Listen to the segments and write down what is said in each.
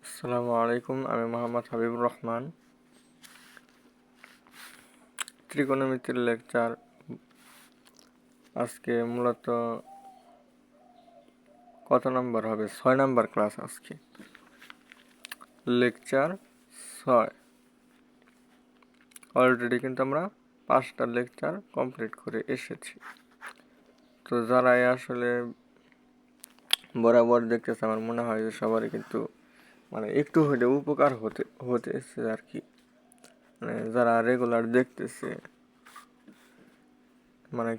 আসসালামু আলাইকুম, আমি মোহাম্মদ হাবিবুর রহমান। ত্রিকোণমিতির লেকচার আজকে মূলত কত নম্বর হবে? 6 নম্বর ক্লাস আজকে, লেকচার 6। অলরেডি কিন্তু আমরা 5টা লেকচার কমপ্লিট করে এসেছি। তো যারাই আসলে বরাবর দেখতেছে, আমার মনে হয় যে সবারই কিন্তু একটু হলেও উপকার হতেছে আর কি। যারা রেগুলার দেখতেছে,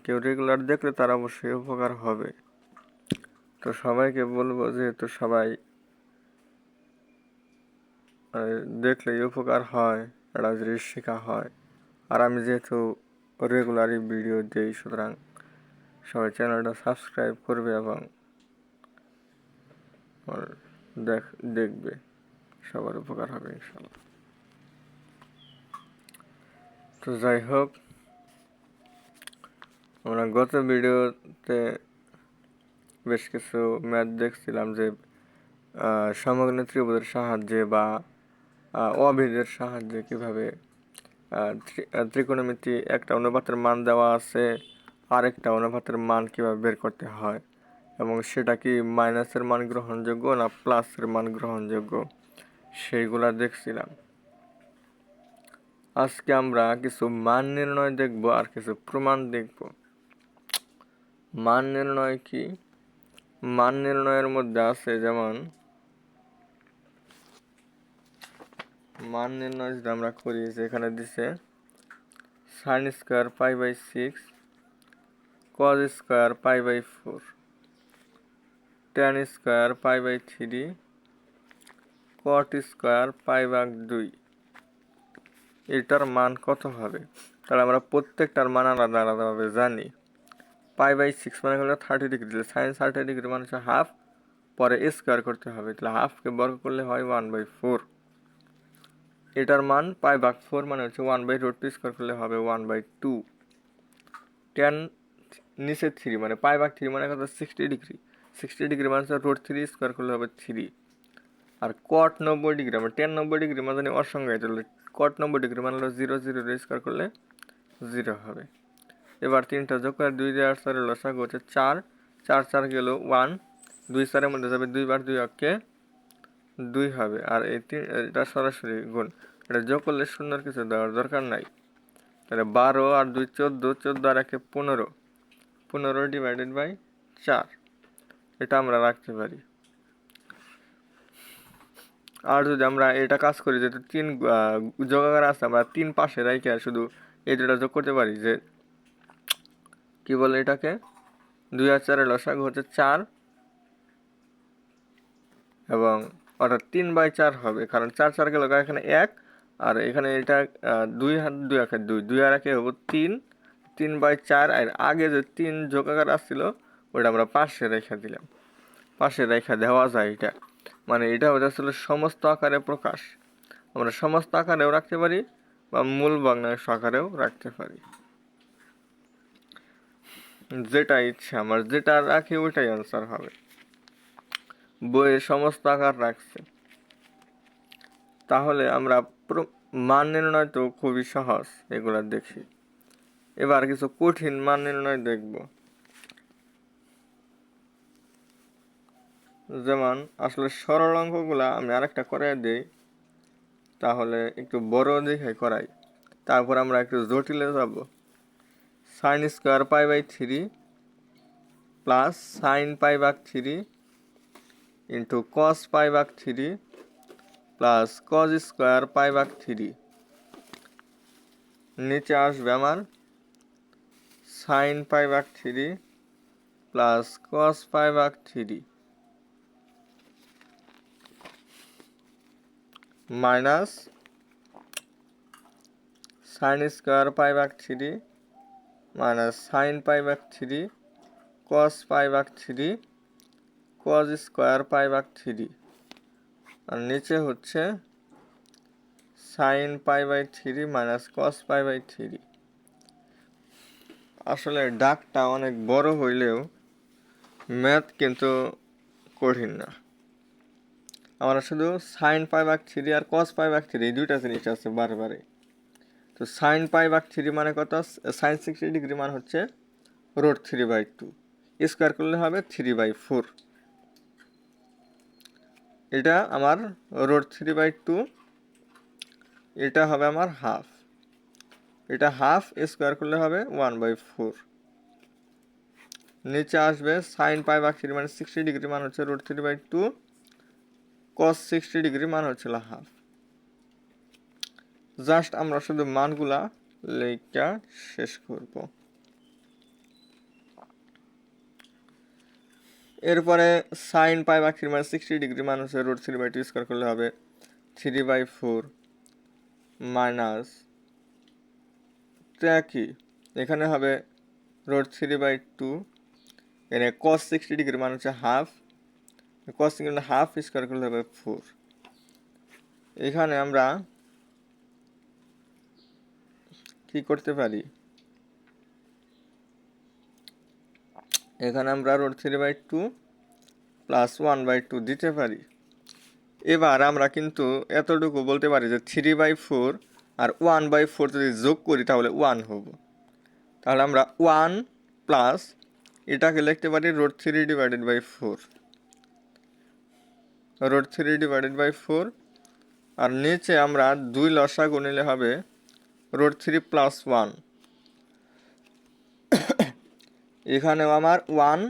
কেউ রেগুলার দেখলে তার অবশ্যই উপকার হবে। তো সবাইকে বলবো, যেহেতু সবাই দেখলেই উপকার হয়, একটা জিনিস শেখা হয়। আর আমি যেহেতু রেগুলারই ভিডিও দিই, সুতরাং সবাই চ্যানেলটা সাবস্ক্রাইব করবে এবং দেখবে, সবার উপকার হবে ইনশাল্লাহ। তো যাই হোক, আমরা গত ভিডিওতে বেশ কিছু ম্যাথ দেখছিলাম যে সমগ্র ত্রিভুজের সাহায্যে বা অভিদের সাহায্যে কিভাবে ত্রিকোণমিতি একটা অনুপাতের মান দেওয়া আছে, আরেকটা অনুপাতের মান কিভাবে বের করতে হয়, এবং সেটা কি মাইনাসের মান গ্রহণযোগ্য না প্লাসের মান গ্রহণযোগ্য, সেইগুলা দেখছিলাম। আজকে আমরা কিছু মান নির্ণয় দেখব আর কিছু প্রমাণ দেখব। মান নির্ণয় কি? মান নির্ণয়ের মধ্যে আছে, যেমন মান নির্ণয় যদি আমরা করি, যেখানে দিছে sin square π/6, cos square π/4, tan square π/3, cot square π/2। এটার মান কত হবে? তাহলে আমরা প্রত্যেকটার মান আলাদা আলাদাভাবে জানি। π/6 মানে হলো 30 ডিগ্রি, দিলে সাইন 30 ডিগ্রি মানে হচ্ছে হাফ, পরে স্কোয়ার করতে হবে, তাহলে হাফকে বর্গ করলে হয় 1/4। এটার মান π/4 মানে হচ্ছে 1/√2, স্কোয়ার করলে হবে 1/2। tan নিচে 3 মানে π/3 মানে কত? 60 ডিগ্রি। 60 ডিগ্রি মানে হচ্ছে √3, স্কোয়ার করলে হবে 3। আর cot 90 ডিগ্রি, আমরা tan 90 ডিগ্রি মানে জানি অসংজ্ঞায়িত, cot 90 ডিগ্রি মানে হলো 0, 0 স্কোয়ার করলে 0 হবে। এবার 3টা যোগ করে 2 দিয়ে 8 4 লসাগু হচ্ছে 4, 4 4 গেল 1, 2 4 মধ্যে যাবে 2 বার, 2 অক্ষে 2 হবে। আর এটা সরাসরি গুণ, এটা যোগ করলে শূন্যর কিছু দেওয়ার দরকার নাই। তাহলে 12 আর 2 14, 14 আর 1 15, 15 ডিভাইডেড বাই 4, এটা আমরা রাখতে পারি। আর যদি আমরা এটা কাজ করি, যেহেতু 3 যোগাকার আছে, আমরা 3 পাশে রাখি আর শুধু এই দুটা যোগ করতে পারি, যে কি বলে এটাকে, 2 আর 4 লসাগু হচ্ছে 4, এবং অর্থাৎ 3/4 হবে, কারণ 4 4 গেল এখানে 1, আর এখানে এটা 2 হাত 2 একে 2, 2 আর 1 হবো 3, 3/4। আর আগে যে 3 যোগাকার আসছিল ওটা আমরা পাশে রেখে দিলাম। পাশে রেখা দেওয়া যায় এটা, মানে এটা হচ্ছে আসলে সমস্ত আকারে প্রকাশ। আমরা সমস্ত আকারেও রাখতে পারি বা মূল ভগ্নাংশ আকারেও রাখতে পারি, যেটা ইচ্ছা আমার, যেটা রাখি ওইটাই আনসার হবে। বইয়ে সমস্ত আকার রাখছে। তাহলে আমরা মান নির্ণয় তো খুবই সহজ, এগুলা দেখি। এবার কিছু কঠিন মান নির্ণয় দেখব। যেমন আসলে সরল অঙ্কগুলা আমি আরেকটা করে দিই, তাহলে একটু বড় দেখে করাই, তারপর আমরা একটু জটিলে যাব। sin square π/3 plus sin π/3 into cos π/3 plus cos square π/3। নিচে আসবে আমার sin π/3 plus cos π/3 minus sin square π/3 minus sin π/3 cos π/3 cos square π/3, আর নিচে হচ্ছে sin π/3 মাইনাস cos π/3। আসলে ডাকটা অনেক বড় হইলেও ম্যাথ কিন্তু কঠিন না। আমরা শুধু সাইন পাই ভাগ থ্রি আর কস পাই ভাগ থ্রি এই দুইটা জিনিস আছে বারবারে। তো সাইন পাই ভাগ থ্রি মানে কত, সাইন 60 ডিগ্রি মান হচ্ছে √3/2, স্কোয়ার করলে হবে 3/4। এটা আমার √3/2, এটা হবে আমার হাফ, এটা হাফ স্কোয়ার করলে হবে 1/4। নিচে আসবে সাইন পাই ভাগ থ্রি মানে 60 ডিগ্রি মান হচ্ছে √3/2, কস 60 ডিগ্রি মান হচ্ছিল হাফ। জাস্ট আমরা শুধু মানগুলা লেখা শেষ করব। এরপরে সাইন পাই ভাগ থ্রি মানে 60 ডিগ্রি মান হচ্ছে √3/2 স্কোয়ার করলে হবে 3/4 মাইনাস কি এখানে হবে √3/2, এখানে কস 60 ডিগ্রি মান হচ্ছে হাফ, কস হাফ স্কোয়ার করলে হবে 4। এখানে আমরা কি করতে পারি, এখানে আমরা √3/2 প্লাস 1/2 দিতে পারি। এবার আমরা কিন্তু এতটুকু বলতে পারি যে 3/4 আর 1/4 যদি যোগ করি তাহলে 1 হবো। তাহলে আমরা 1 প্লাস এটাকে লিখতে পারি √3/4, √3/4। আর নিচে আমরা 2 লসাগু নিলে হবে √3 প্লাস 1। এখানেও আমার 1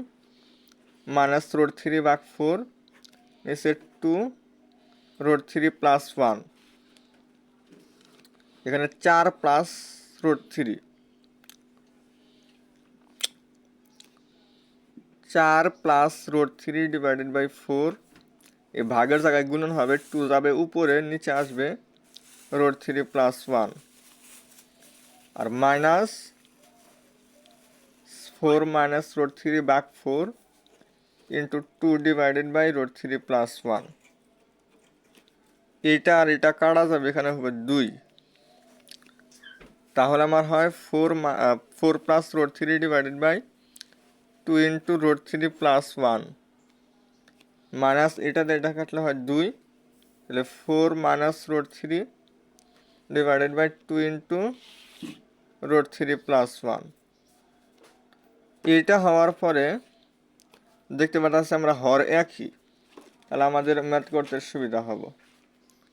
মাইনাস √3/4, নিচে 2 √3 প্লাস 1, এখানে 4 প্লাস √3, 4 প্লাস √3/4। এই ভাগের জায়গায় গুণন হবে, 2 যাবে উপরে, নিচে আসবে √3 প্লাস 1 আর মাইনাস 4 মাইনাস √3/4 ইন্টু 2/√3 প্লাস 1। এটা আর এটা কাটা যাবে, এখানে হবে 2। তাহলে আমার হয় 4 প্লাস √3/2 ইন্টু √3 প্লাস 1 মাইনাস এটাতে এটা কাটলে হয় 2, তাহলে 4 মাইনাস √3/2 ইন্টু √3 প্লাস 1। এটা হওয়ার পরে দেখতে পাচ্ছি আমরা হর একই, তাহলে আমাদের ম্যাথ করতে সুবিধা হবে।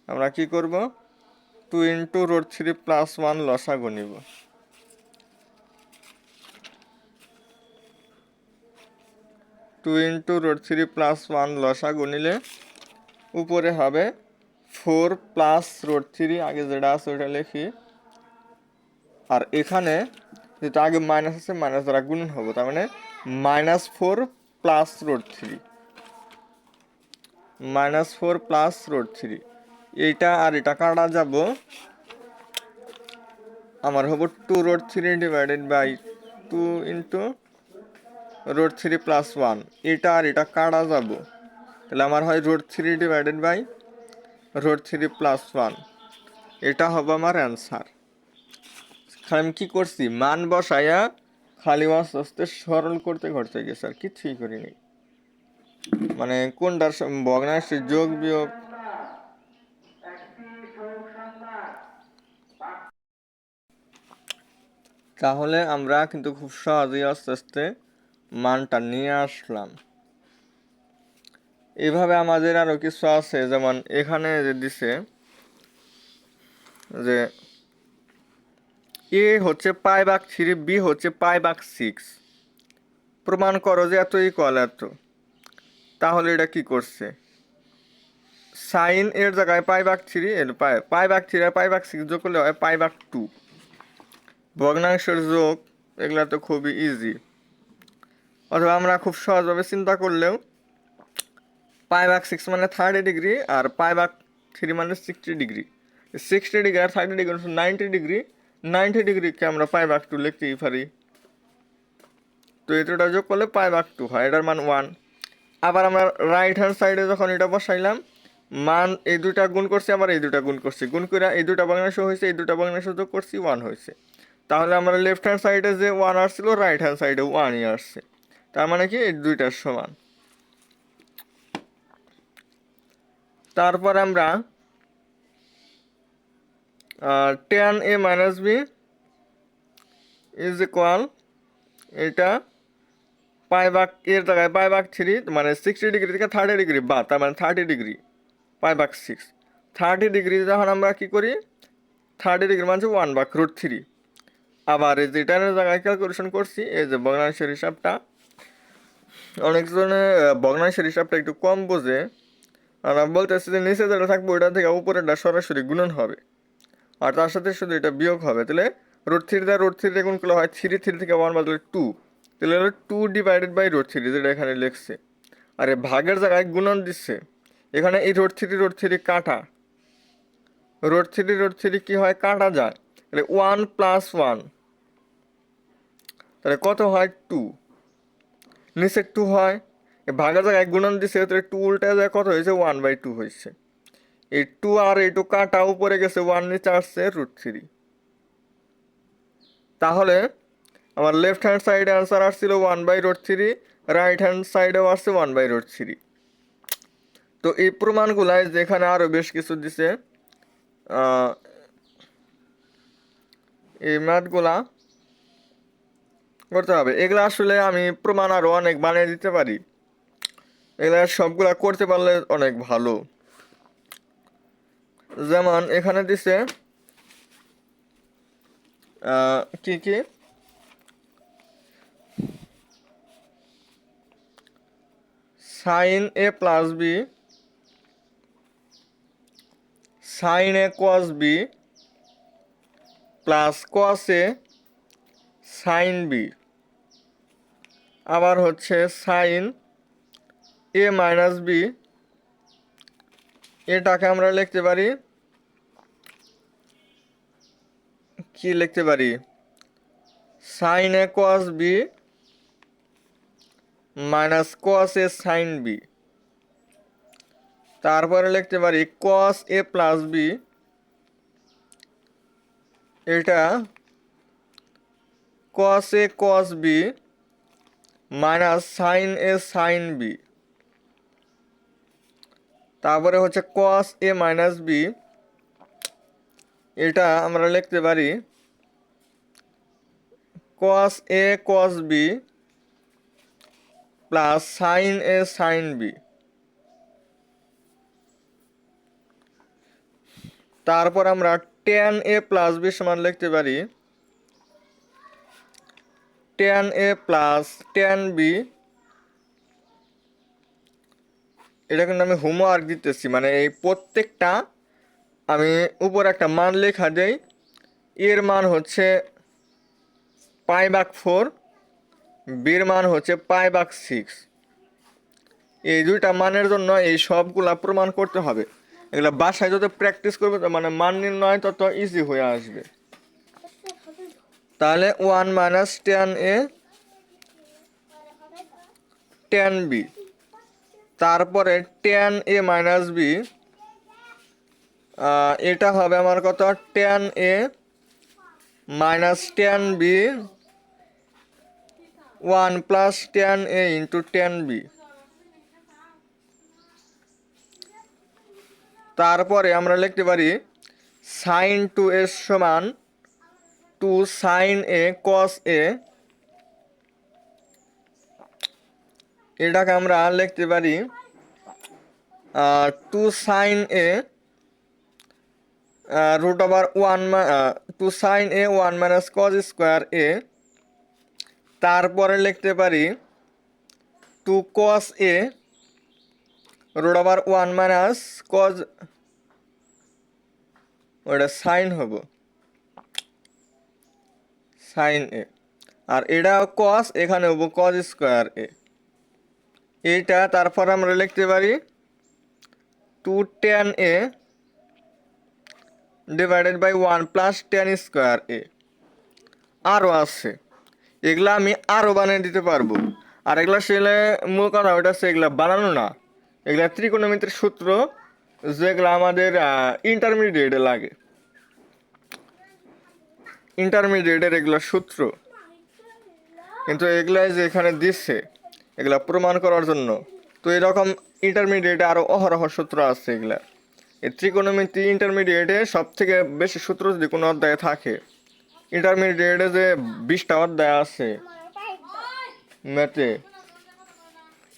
আমরা কি করব, 2 ইন্টু √3 প্লাস 1 লসাগু নিব। 2 ইন্টু √3 প্লাস 1 লসাগু নিলে উপরে হবে 4 প্লাস √3, আগে যেটা আছে ওটা লিখি, আর এখানে যেটা আগে মাইনাস আছে মাইনাস দ্বারা গুণন হবে, তার মানে -4 প্লাস √3, -4 প্লাস √3। এইটা আর এটা কাটা যাব, আমার হবো 2√3/2 ইন্টু √3 প্লাস 1। এটা আর এটা কাটা যাব, তাহলে আমার হয় √3/√3 প্লাস 1। এটা হবে আমার অ্যান্সার। আমি কি করছি, মান বসাইয়া খালি আস্তে আস্তে সরল করতে করতে গেছে, আর কিছুই করিনি। মানে কোনটার ভগ্নাংশের যোগ বিয়োগ, তাহলে আমরা কিন্তু খুব সহজেই আস্তে আস্তে মানটা নিয়ে আসলাম। এইভাবে আমাদের আরো কিছু আছে, যেমন এখানে যে দিছে যে এ হচ্ছে π/3, বি হচ্ছে π/6, প্রমাণ করো যে এত ইকুয়াল এত। তাহলে এটা কি করছে, সাইন এর জায়গায় π/3, এর π/3 আর π/6 যোগ করলে হয় π/2। ভগ্নাংশের যোগ এগুলা তো খুবই ইজি। অথবা আমরা খুব সহজভাবে চিন্তা করলেও π/6 মানে 30 ডিগ্রি আর π/3 মানে 60 ডিগ্রি, 60 ডিগ্রি আর 30 ডিগ্রি 90 ডিগ্রি, 90 ডিগ্রিকে আমরা π/2 লিখতেই পারি। তো এটা যোগ করলে π/2 হয়, এটার মান 1। আবার আমরা রাইট হ্যান্ড সাইডে যখন এটা বসাইলাম, মান এই দুটা গুণ করছি, আবার এই দুটা গুণ করছি, গুণ করে এই দুটা ভগ্নাংশ হয়েছে, এই দুটা ভগ্নাংশ যোগ করছি, 1 হয়েছে। তাহলে আমরা লেফট হ্যান্ড সাইডে যে 1 আসছিল, রাইট হ্যান্ড সাইডে 1ই আসছে, তার মানে কি এই দুইটার সমান। তারপর আমরা tan a minus B is equal, এটা পাই ভাগ এর জায়গায় পাই ভাগ 3, মানে 60 ডিগ্রি থেকে 30 ডিগ্রি বা তার মানে 30 ডিগ্রি, পাই ভাগ 6, 30 ডিগ্রি যখন আমরা কি করি 30 ডিগ্রি মানে 1/√3। আবার এই যে এটার জায়গায় ক্যালকুলেশন করছি, এই যে ভগ্নাংশের হিসাবটা, অনেকজনে ভগ্নাংশের হিসাবটা একটু কম বোঝে। আর আমি বলতেছি যে নিচে যেটা থাকবে ওইটা থেকে উপরেরটা সরাসরি গুণন হবে, আর তার সাথে শুধু এটা বিয়োগ হবে। তাহলে √3 দ্বারা √3 গুণ করলে হয় 3 থেকে 1 বাদলে 2, তাহলে হলো 2/√3 যেটা এখানে লিখছে। আর এই ভাগের জায়গায় গুণন দিচ্ছে, এখানে এই √3 কাটা, √3 কি হয় কাটা যায়, তাহলে 1 + 1, তাহলে কত হয় 2, নিচে 2 হয়, এই ভাগের জায়গায় গুণন দিচ্ছে, তাহলে 2 উল্টা যায় কত হয়েছে 1/2 হয়েছে। এই 2 আর এই 2 কাটা, উপরে গেছে 1, নিচে আসছে √3। তাহলে আমার লেফট হ্যান্ড সাইডে আনসার আসছিল 1/√3, রাইট হ্যান্ড সাইডেও আসছে 1/√3। তো এই প্রমাণগুলায় যেখানে আরও বেশ কিছু দিছে, এই ম্যাথগুলা করতে হবে। এগুলো আসলে আমি প্রমাণ আরও অনেক বানিয়ে দিতে পারি, এগুলা সবগুলা করতে পারলে অনেক ভালো। যেমন এখানে দিছে কি কি, sin a + b sin a cos b plus cos a sin b, আবার হচ্ছে sin a মাইনাস b, এটাকে আমরা লিখতে পারি, কি লিখতে পারি, sin a cos b minus cos a sin b। তারপরে লিখতে পারি cos a + b, এটা cos a cos b minus sin a sin b। তারপরে হচ্ছে cos a মাইনাস b, এটা আমরা লিখতে পারি cos a cos b plus sin a sin b। তারপর আমরা tan a + b সমান লিখতে পারি tan a plus tan b, এটা কিন্তু আমি হোমওয়ার্ক দিতেছি, মানে এই প্রত্যেকটা আমি উপর একটা মান লেখা দেই, এর মান হচ্ছে π/4, বির মান হচ্ছে π/6। এই দুইটা মানের জন্য এই সবগুলা প্রমাণ করতে হবে। এগুলা বাসায় যত প্র্যাকটিস করবে মানে মান নির্ণয় তত ইজি হয়ে আসবে। তাহলে 1 - tan a tan b, তারপরে tan a মাইনাস b, এটা হবে আমার কত tan a minus tan b 1 + tan a into tan b। তারপরে আমরা লিখতে পারি sin 2a সমান 2 sin a cos a, এটাকে আমরা লিখতে পারি 2 sin a √1 2 sin a 1 - cos square a। তারপরে লিখতে পারি 2 cos a √1 - cos, ওটা সাইন হবো sin a, আর এটা cos, এখানে হবো cos স্কোয়ার a। এইটা তারপর আমরা লিখতে পারি 2 tan a / 1 + tan square a। আরও আছে, এগুলা আমি আরও বানিয়ে দিতে পারবো। আর এগুলা সেলে মূল কথা ওটা হচ্ছে এগুলা বানানো না, এগুলা ত্রিকোণমিতির সূত্র, যেগুলো আমাদের ইন্টারমিডিয়েটে লাগে, ইন্টারমিডিয়েটের এগুলো সূত্র। কিন্তু এগুলাই যে এখানে দিচ্ছে এগুলা প্রমাণ করার জন্য, তো এরকম ইন্টারমিডিয়েটে আরও অহরহ সূত্র আছে এগুলা। এই ত্রিকোণমিতি ইন্টারমিডিয়েটে সব থেকে বেশি সূত্র যদি কোনো অধ্যায়ে থাকে, ইন্টারমিডিয়েটে যে 20টা অধ্যায় আছে ম্যাথে,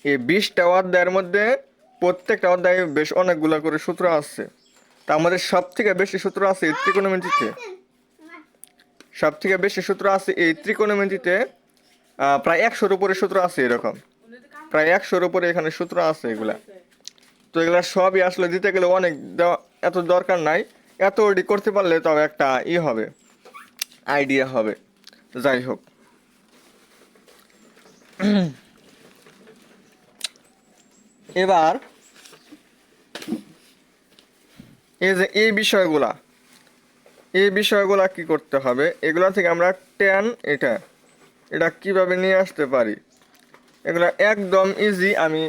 এই 20টা অধ্যায়ের মধ্যে প্রত্যেকটা অধ্যায়ে বেশ অনেকগুলো করে সূত্র আছে। তার মধ্যে সব থেকে বেশি সূত্র আছে এই ত্রিকোণমিতিতে। সব থেকে বেশি সূত্র আছে এই ত্রিকোণমিতিতে, প্রায় 100-র উপরে সূত্র আছে। এরকম প্রায় 100-র উপরে এখানে সূত্র আছে এগুলা। তো এগুলা সবই আসলে দিতে গেলে অনেক এত দরকার নাই, এত ওডি করতে পারলে তবে একটা হবে, আইডিয়া হবে। যাই হোক, এবার এই বিষয়গুলা কি করতে হবে, এগুলা থেকে আমরা ট্যান এটা কিভাবে নিয়ে আসতে পারি, এগুলা একদম ইজি। আমি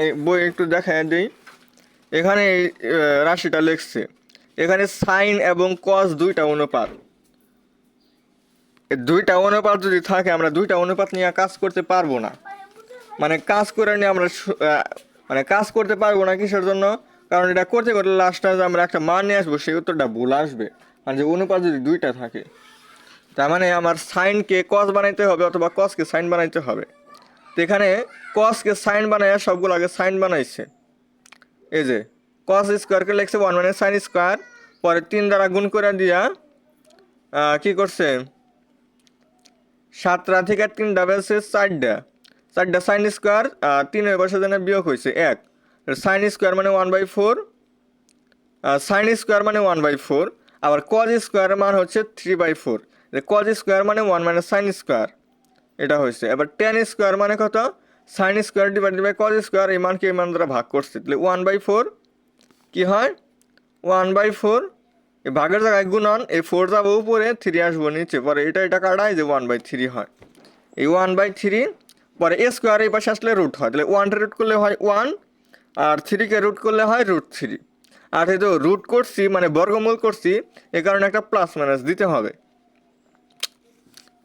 এই বই একটু দেখায় দিই। এখানে এই রাশিটা লিখছে, এখানে সাইন এবং কস দুইটা অনুপাত। এই দুইটা অনুপাত যদি থাকে, আমরা দুইটা অনুপাত নিয়ে কাজ করতে পারবো না। মানে কাজ করে নিয়ে আমরা কাজ করতে পারবো না। কিসের জন্য? কারণ এটা করতে করতে লাস্টে যে আমরা একটা মান নিয়ে আসবো, সেই উত্তরটা ভুল আসবে। মানে যে অনুপাত যদি দুইটা থাকে, তার মানে আমার সাইনকে কস বানাইতে হবে অথবা কসকে সাইন বানাইতে হবে। তো এখানে কসকে সাইন বানায় সবগুলো আগে সাইন বানাইছে। এই যে কস স্কোয়ারকে লিখছে 1 মানে সাইন স্কোয়ার, পরে 3 দ্বারা গুণ করে দিয়া কি করছে, 7টা থেকে 3টা বেলছে 4টা সাইন স্কোয়ার, 3 বছর জন্য বিয়োগ হয়েছে 1। সাইন স্কোয়ার মানে 1/4, সাইন স্কোয়ার মানে 1/4, আবার কজ স্কোয়ার মান হচ্ছে 3/4। কজ স্কোয়ার মানে 1 মানে সাইন স্কোয়ার, এটা হয়েছে। এবার টেন স্কোয়ার মানে কত, sine square divided by cos square, এই মানকে এই মান দ্বারা ভাগ করছে, তাহলে 1/4 কি হয়, 1/4। এই ভাগের জায়গায় গুণন, এই 4 যাবো উপরে, 3 আসবো নিচে, পরে এটা কাটায় যে 1/3 হয়। এই 1/3 পরে এ স্কোয়ার এই পাশে আসলে রুট হয়, তাহলে 1টা রুট করলে হয় 1, আর 3কে রুট করলে হয় √3। আর এই তো রুট করছি মানে বর্গমূল করছি, এ কারণে একটা প্লাস মাইনাস দিতে হবে।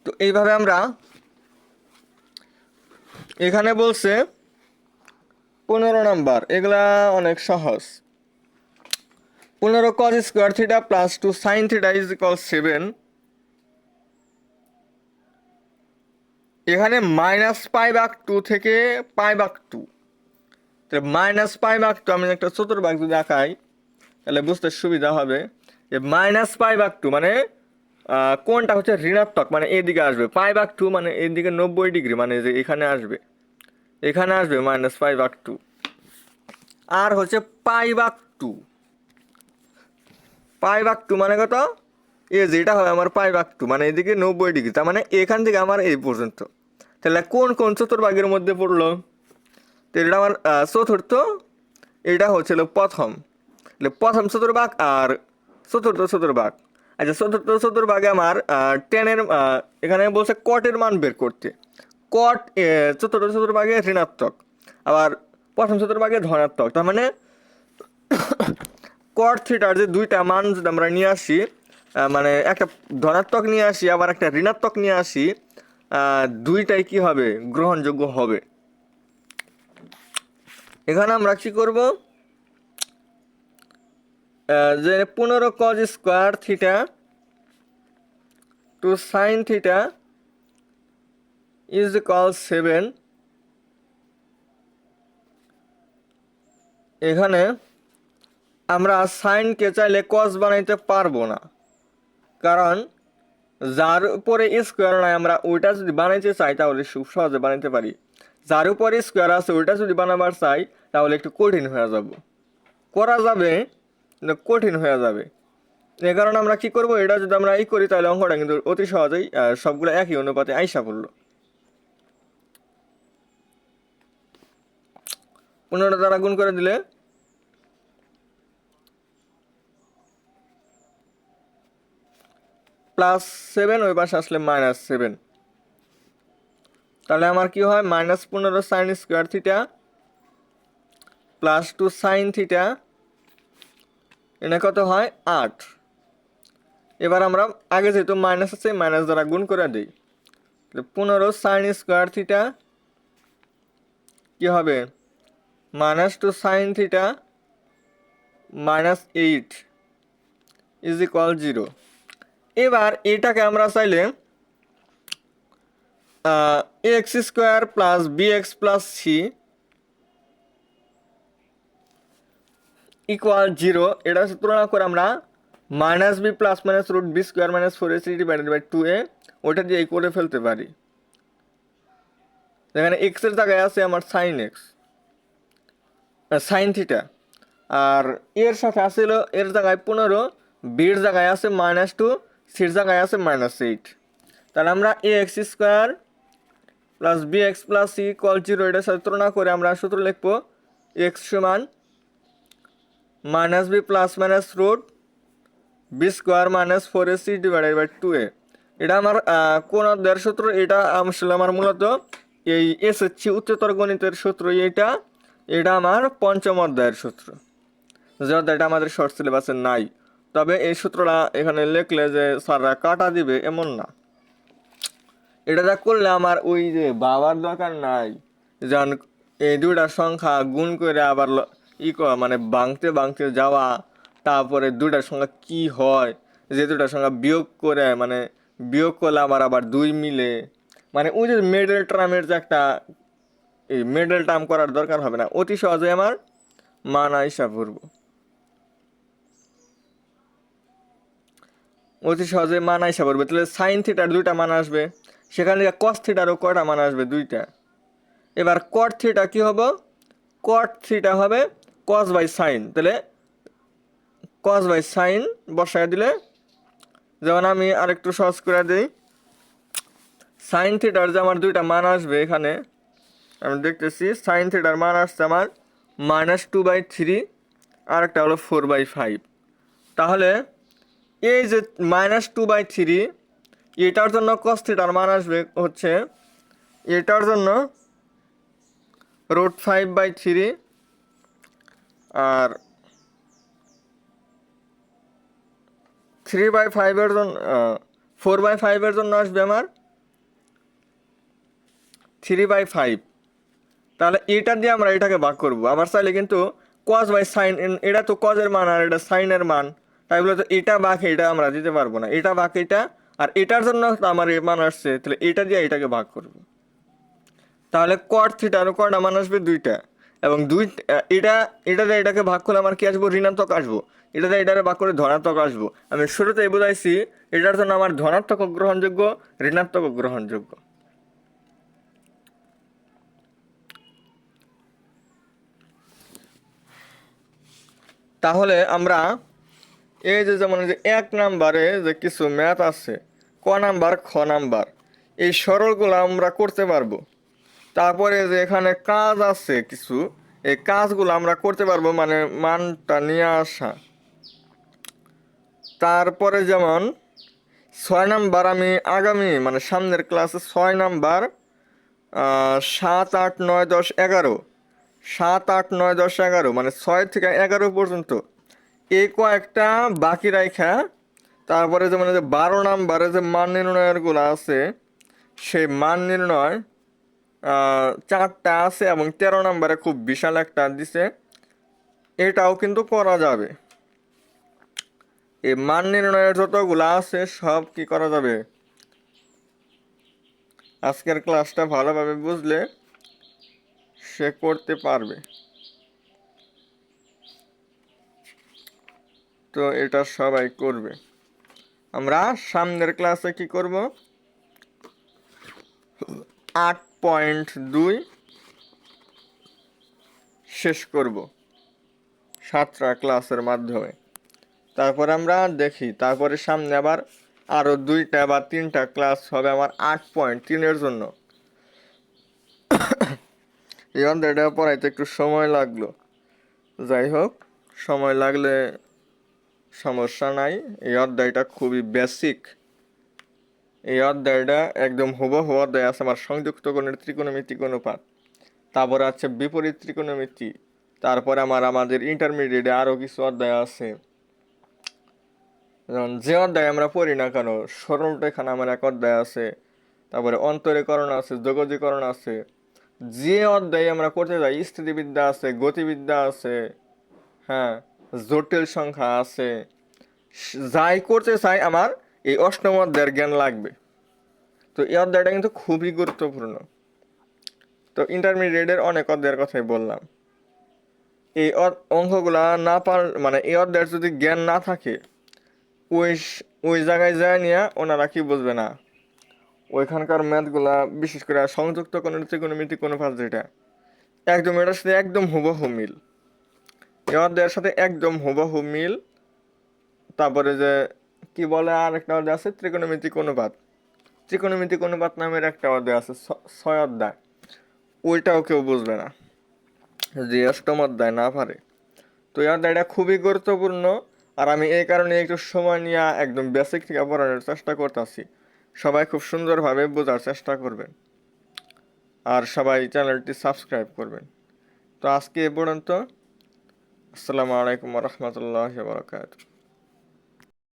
তো এইভাবে আমরা এখানে বলছে 15 নাম্বার, এগুলা অনেক সহজ। 15 cos square theta plus 2 sign theta is equal 7। এখানে -π/2 থেকে π/2, তো -π/2 আমি একটা চতুর্ভাগ যদি দেখাই তাহলে বুঝতে সুবিধা হবে। যে -π/2 মানে কোনটা হচ্ছে ঋণাত্মক, মানে এদিকে আসবে, π/2 মানে এদিকে 90 ডিগ্রি, মানে যে এখানে আসবে -π/2। আর হচ্ছে π/2, π/2 মানে কত, যেটা হয় আমার π/2 মানে এদিকে 90 ডিগ্রি, তার মানে এখান থেকে আমার এই পর্যন্ত। তাহলে কোন কোন চতুর্ভাগের মধ্যে পড়লো, তো এটা আমার চতুর্থ, এটা হচ্ছিল প্রথম চতুর্ভাগ আর চতুর্থ চতুর্ভাগ। আচ্ছা, চতুর্থ চতুর্ভাগে আমার টেনের এখানে বলছে কটের মান বের করতে। কট চতুর্থ চতুর্ভাগে ঋণাত্মক, আবার প্রথম চতুর্ভাগে ধনাত্মক। তার মানে কট থিটার যে দুইটা মান যদি আমরা নিয়ে আসি, মানে একটা ধনাত্মক নিয়ে আসি আবার একটা ঋণাত্মক নিয়ে আসি, দুইটাই কি হবে, গ্রহণযোগ্য হবে। এখানে আমরা কি করব, যে 15 cos square theta two sine theta is equal 7। এখানে আমরা সাইনকে চাইলে কস বানাইতে পারবো না, কারণ যার উপরে স্কোয়ার নাই আমরা ওইটা যদি বানাইতে চাই তাহলে খুব সহজে বানাইতে পারি। যার উপরে স্কোয়ার আছে ওইটা যদি বানাবার চাই তাহলে একটু কঠিন হয়ে যাব, করা যাবে কিন্তু কঠিন হয়ে যাবে। এ কারণে আমরা কি করব, এটা যদি আমরা করি তাহলে অঙ্কটা কিন্তু অতি সহজেই সবগুলো একই অনুপাতে আইসা পড়লো। 15 দ্বারা গুণ করে দিলে +7, ওই পাশে আসলে -7, তাহলে আমার কি হয়, -15 sine square theta plus 2 sine theta, এটা কত হয় 8। এবার আমরা আগে যেহেতু মাইনাস আছে, মাইনাস দ্বারা গুণ করে দিই, 15 সাইন স্কোয়ার থিটা কি হবে -2 sin থিটা -8 ইজ ইকুয়াল 0। এবার এটাকে আমরা চাইলে ax² plus bx plus c equal 0 এটা তুলনা করে আমরা -b plus minus root b square minus 4ac divided by 2a ওটা দিয়ে করে ফেলতে পারি। এখানে x এর জায়গায় আছে আমার সাইন এক্স সাইন থিটা, আর এর সাথে আসছিল এর জায়গায় 15, বির জায়গায় আছে -2, সির জায়গায় আছে -8। তাহলে আমরা ax² plus bx plus c equal 0 এটার সাথে তুলনা করে আমরা সূত্র লিখবো x সমান -b plus minus root b square minus 4ac divided by 2a। এটা আমার কোন অধ্যায়ের সূত্র? এটা আসলে আমার মূলত এই এসএসসি উচ্চতর গণিতের সূত্র। এটা আমার পঞ্চম অধ্যায়ের সূত্র, যে অধ্যায়টা আমাদের শর্ট সিলেবাসে নাই। তবে এই সূত্রটা এখানে লিখলে যে স্যাররা কাটা দিবে এমন না। এটা যা করলে আমার ওই যে বাবার দরকার নাই, যেমন এই দুইটা সংখ্যা গুণ করে আবার মানে ভাঙতে যাওয়া, তারপরে দুইটার সংখ্যা কি হয়, যে দুইটার সংখ্যা বিয়োগ করে মানে বিয়োগ করলে আবার 2 মিলে, মানে ওই যে মিডল টার্মের যে একটা এই মিডল টার্ম করার দরকার হবে না, অতি সহজে আমার মান আইসা পড়ব। অতি সহজে মান আইসা পড়বে। তাহলে সাইন থিটার 2টা মান আসবে, সেখান থেকে কস থিটারও কয়টা মান আসবে? 2টা। এবার কট থিটা কি হবে? কট থিটা হবে কস বাই সাইন। তাহলে কস বাই সাইন বসায় দিলে, যেমন আমি আরেকটু সহজ করে দিই, সাইন থিটার যে আমার 2টা মান আসবে, এখানে আমি দেখতেছি সাইন থিটার মান আসছে আমার -2/3, আর একটা হলো 4/5। তাহলে এই যে -2/3 এটার জন্য কস থিটার মান আসবে হচ্ছে এটার জন্য √5/3, আর 3/5 এর জন্য 4/5 এর জন্য আসবে আমার 3/5। তাহলে এটা দিয়ে আমরা এটাকে ভাগ করব। আবার চাইলে কিন্তু কস বাই সাইন, এটা তো কজের মান আর এটা সাইনের মান, তাই বলে তো এটা ভাগ এটা আমরা দিতে পারবো না। এটা ভাগ এটা, আর এটার জন্য আমার এই মান আসছে, তাহলে এটা দিয়ে এটাকে ভাগ করব। তাহলে কট থিটারও কয়টা মান আসবে? 2টা। এবং এটা দিয়ে এটাকে ভাগ করলে আমার কি আসবো? ঋণাত্মক আসবো। এটা দিয়ে এটাকে ভাগ করে ধনাত্মক আসবো। আমি শুরুতেই বুঝাইছি এটার জন্য আমার ধনাত্মক গ্রহণযোগ্য, ঋণাত্মক গ্রহণযোগ্য। তাহলে আমরা এই যে যেমন যে 1 নাম্বারে যে কিছু ম্যাথ আছে, ক নাম্বার খ নাম্বার, এই সরলগুলো আমরা করতে পারবো। তারপরে যে এখানে কাজ আছে কিছু, এই কাজগুলো আমরা করতে পারবো, মানে মানটা নিয়ে আসা। তারপরে যেমন 6 নাম্বার আমি আগামী মানে সামনের ক্লাসে 6 নাম্বার 7, 8, 9, 10, 11, 7, 8, 9, 10, 11 মানে 6 থেকে 11 পর্যন্ত এই কয়েকটা বাকি রাখা। তারপরে যেমন যে 12 নাম্বারে যে মান নির্ণয়ের গুলো আছে, সেই মান নির্ণয় 4টা আছে, এবং 13 নাম্বারে খুব বিশাল একটা দিছে, এটাও কিন্তু করা যাবে। এই মান নির্ণয়ের যতগুলো আছে সব কি করা যাবে। আজকের ক্লাসটা ভালোভাবে বুঝলে সে করতে পারবে। তো এটা সবাই করবে। আমরা সামনের ক্লাসে কি করব? 8.2 শেষ করব 7টা ক্লাসের মাধ্যমে। তারপর আমরা দেখি, তারপরে সামনে আবার আরও 2টা বা 3টা ক্লাস হবে আমার 8.3 জন্য। এই অধ্যায়টা পড়াইতে একটু সময় লাগলো, যাই হোক সময় লাগলে সমস্যা নাই। এই অধ্যায়টা খুবই বেসিক। এই অধ্যায়টা একদম হুবহু অধ্যায় আছে আমার সংযুক্ত কোণের ত্রিকোণমিতিক অনুপাত, তারপরে আছে বিপরীত ত্রিকোণমিতি, তারপরে আমাদের ইন্টারমিডিয়েটে আরও কিছু অধ্যায় আছে। যেমন যে অধ্যায় আমরা পড়ি না কেন, সরলরেখা নামের এক অধ্যায় আছে, তারপরে অন্তরীকরণ আছে, যোগজীকরণ আছে, যে অধ্যায়ে আমরা করতে যাই, স্থিতিবিদ্যা আছে, গতিবিদ্যা আছে, হ্যাঁ, জটিল সংখ্যা আছে, যাই করতে চাই আমার এই অষ্টম অধ্যায়ের জ্ঞান লাগবে। তো এই অধ্যায়টা কিন্তু খুবই গুরুত্বপূর্ণ। তো ইন্টারমিডিয়েটের অনেক অধ্যায়ের কথাই বললাম। এই অঙ্কগুলা না মানে এই অধ্যায়ের যদি জ্ঞান না থাকে, ওই ওই জায়গায় যায় নিয়ে ওনারা কি বুঝবে না, ওইখানকার ম্যাথগুলা বিশেষ করে সংযুক্ত কোণ, ত্রিকোণমিতিক অনুপাত, যেটা একদম এটার সাথে একদম হুবহু মিল, এই অধ্যায়ের সাথে একদম হুবহু মিল। তারপরে যে কি বলে আর একটা অধ্যায় আছে, ত্রিকোণমিতিক অনুপাত, ত্রিকোণমিতিক অনুপাত নামের একটা অধ্যায় আছে, 6 অধ্যায়, ওইটাও কেউ বুঝবে না যে অষ্টম অধ্যায় না পারে। তো এই অধ্যায়টা খুবই গুরুত্বপূর্ণ। আর আমি এই কারণে একটু সময় নিয়ে একদম বেসিক থেকে পড়ানোর চেষ্টা করতেছি। সবাই খুব সুন্দরভাবে বোঝার চেষ্টা করবেন, আর সবাই চ্যানেলটি সাবস্ক্রাইব করবেন। তো আজকে এ পর্যন্ত। আসসালামু আলাইকুম রহমতুল্লাহ বারকাত।